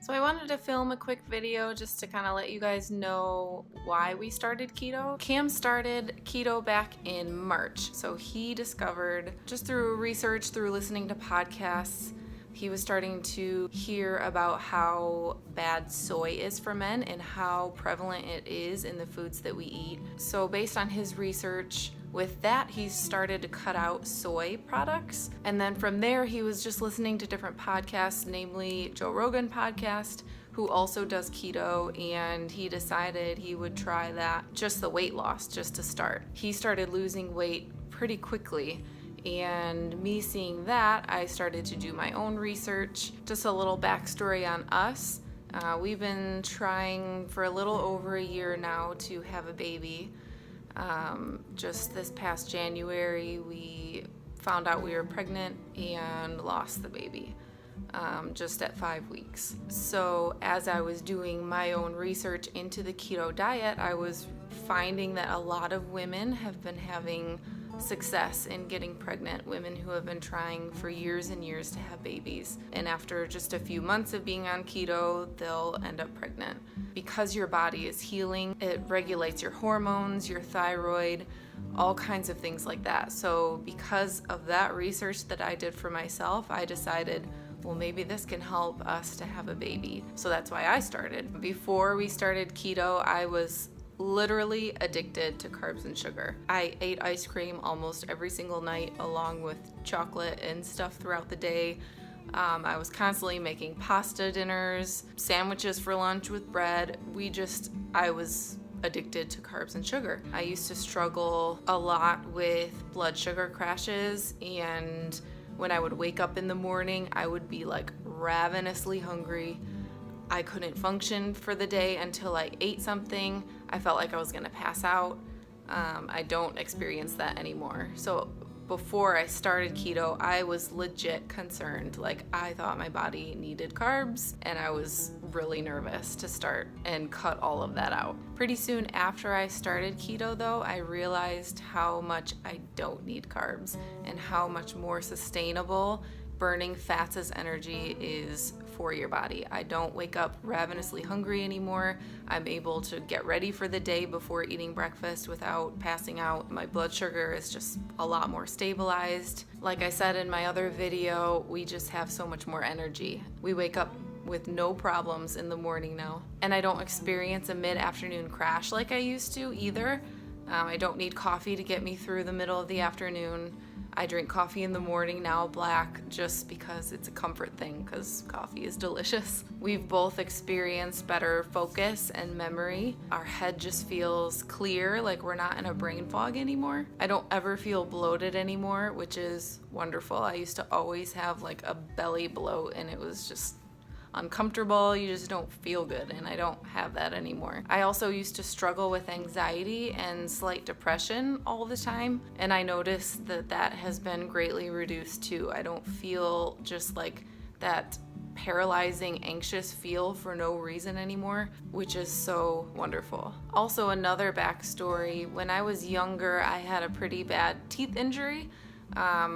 So I wanted to film a quick video just to kind of let you guys know why we started keto. Cam started keto back in March. So he discovered, just through research, through listening to podcasts, he was starting to hear about how bad soy is for men and how prevalent it is in the foods that we eat. So based on his research, with that, he started to cut out soy products. And then from there, he was just listening to different podcasts, namely Joe Rogan podcast, who also does keto, and he decided he would try that, just the weight loss, just to start. He started losing weight pretty quickly. And me seeing that, I started to do my own research. Just a little backstory on us. We've been trying for a little over a year now to have a baby. Just this past January, we found out we were pregnant and lost the baby just at 5 weeks. So as I was doing my own research into the keto diet, I was finding that a lot of women have been having success in getting pregnant, women who have been trying for years and years to have babies. And after just a few months of being on keto, they'll end up pregnant. Because your body is healing, it regulates your hormones, your thyroid, all kinds of things like that. So because of that research that I did for myself, I decided, well, maybe this can help us to have a baby. So that's why I started. Before we started keto, I was literally addicted to carbs and sugar. I ate ice cream almost every single night, along with chocolate and stuff throughout the day. I was constantly making pasta dinners, sandwiches for lunch with bread. I was addicted to carbs and sugar. I used to struggle a lot with blood sugar crashes, and when I would wake up in the morning, I would be like ravenously hungry. I couldn't function for the day until I ate something. I felt like I was gonna pass out. I don't experience that anymore. So before I started keto, I was legit concerned. Like, I thought my body needed carbs, and I was really nervous to start and cut all of that out. Pretty soon after I started keto though, I realized how much I don't need carbs and how much more sustainable burning fats as energy is for your body. I don't wake up ravenously hungry anymore. I'm able to get ready for the day before eating breakfast without passing out. My blood sugar is just a lot more stabilized. Like I said in my other video, we just have so much more energy. We wake up with no problems in the morning now. And I don't experience a mid-afternoon crash like I used to either. I don't need coffee to get me through the middle of the afternoon. I drink coffee in the morning now, black, just because it's a comfort thing, because coffee is delicious. We've both experienced better focus and memory. Our head just feels clear, like we're not in a brain fog anymore. I don't ever feel bloated anymore, which is wonderful. I used to always have like a belly bloat, and it was just uncomfortable. You just don't feel good, and I don't have that anymore. I also used to struggle with anxiety and slight depression all the time, and I noticed that that has been greatly reduced too. I don't feel just like that paralyzing, anxious feel for no reason anymore, which is so wonderful. Also, another backstory, when I was younger, I had a pretty bad teeth injury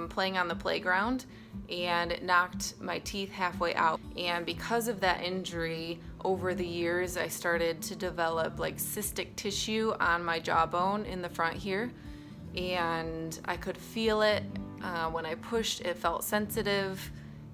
playing on the playground, and it knocked my teeth halfway out. And because of that injury, over the years, I started to develop like cystic tissue on my jawbone in the front here, and I could feel it. When I pushed, it felt sensitive,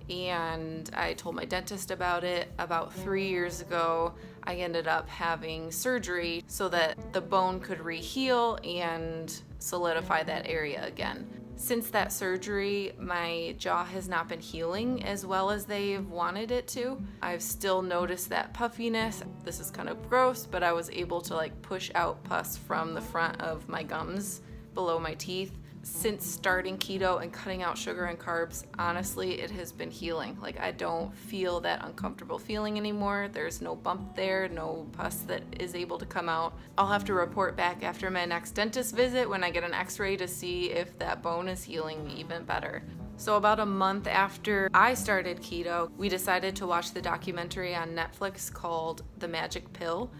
and I told my dentist about it. About 3 years ago, I ended up having surgery so that the bone could reheal and solidify that area again. Since that surgery, my jaw has not been healing as well as they've wanted it to. I've still noticed that puffiness. This is kind of gross, but I was able to like push out pus from the front of my gums below my teeth. Since starting keto and cutting out sugar and carbs, honestly, it has been healing. Like, I don't feel that uncomfortable feeling anymore. There's no bump there, no pus that is able to come out. I'll have to report back after my next dentist visit when I get an x-ray to see if that bone is healing even better. So about a month after I started keto, we decided to watch the documentary on Netflix called The Magic Pill.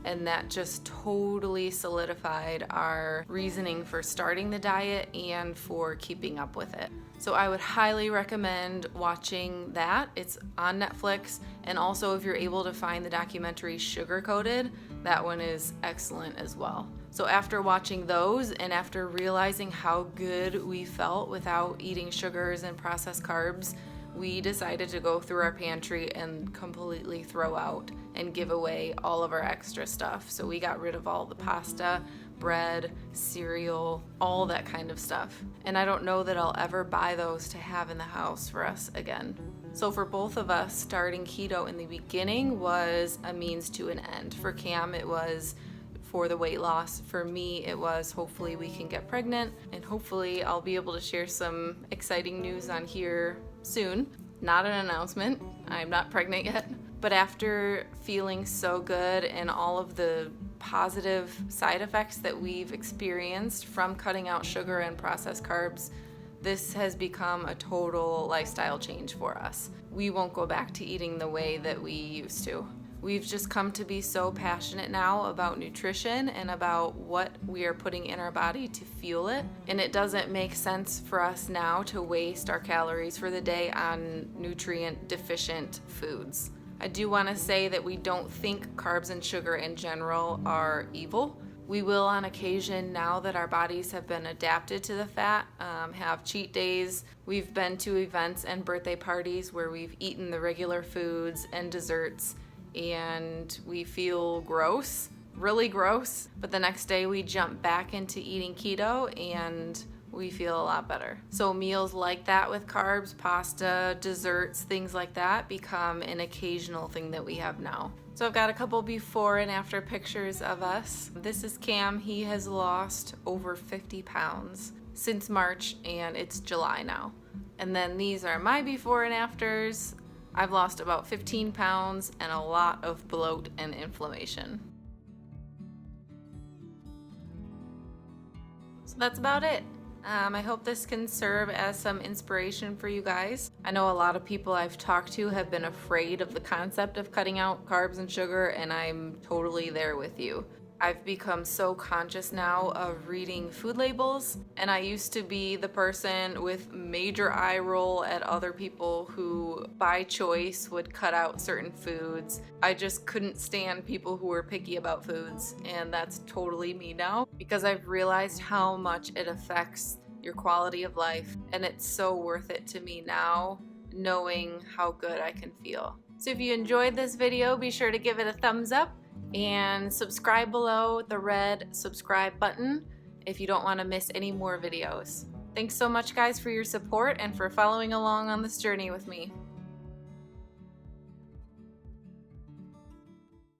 and that just totally solidified our reasoning for starting the diet and for keeping up with it. So I would highly recommend watching that. It's on Netflix, and also if you're able to find the documentary Sugar Coated, that one is excellent as well. So after watching those and after realizing how good we felt without eating sugars and processed carbs, we decided to go through our pantry and completely throw out and give away all of our extra stuff. So we got rid of all the pasta, bread, cereal, all that kind of stuff. And I don't know that I'll ever buy those to have in the house for us again. So for both of us, starting keto in the beginning was a means to an end. For Cam, it was for the weight loss. For me, it was hopefully we can get pregnant, and hopefully I'll be able to share some exciting news on here soon. Not an announcement, I'm not pregnant yet. But after feeling so good and all of the positive side effects that we've experienced from cutting out sugar and processed carbs, this has become a total lifestyle change for us. We won't go back to eating the way that we used to. We've just come to be so passionate now about nutrition and about what we are putting in our body to fuel it. And it doesn't make sense for us now to waste our calories for the day on nutrient deficient foods. I do want to say that we don't think carbs and sugar in general are evil. We will on occasion, now that our bodies have been adapted to the fat, have cheat days. We've been to events and birthday parties where we've eaten the regular foods and desserts, and we feel gross, really gross, but the next day we jump back into eating keto and we feel a lot better. So meals like that with carbs, pasta, desserts, things like that become an occasional thing that we have now. So I've got a couple before and after pictures of us. This is Cam. He has lost over 50 pounds since March, and it's July now. And then these are my before and afters. I've lost about 15 pounds and a lot of bloat and inflammation. So that's about it. I hope this can serve as some inspiration for you guys. I know a lot of people I've talked to have been afraid of the concept of cutting out carbs and sugar, and I'm totally there with you. I've become so conscious now of reading food labels, and I used to be the person with major eye roll at other people who by choice would cut out certain foods. I just couldn't stand people who were picky about foods, and that's totally me now because I've realized how much it affects your quality of life, and it's so worth it to me now knowing how good I can feel. So if you enjoyed this video, be sure to give it a thumbs up and subscribe below with the red subscribe button if you don't want to miss any more videos. Thanks so much, guys, for your support and for following along on this journey with me.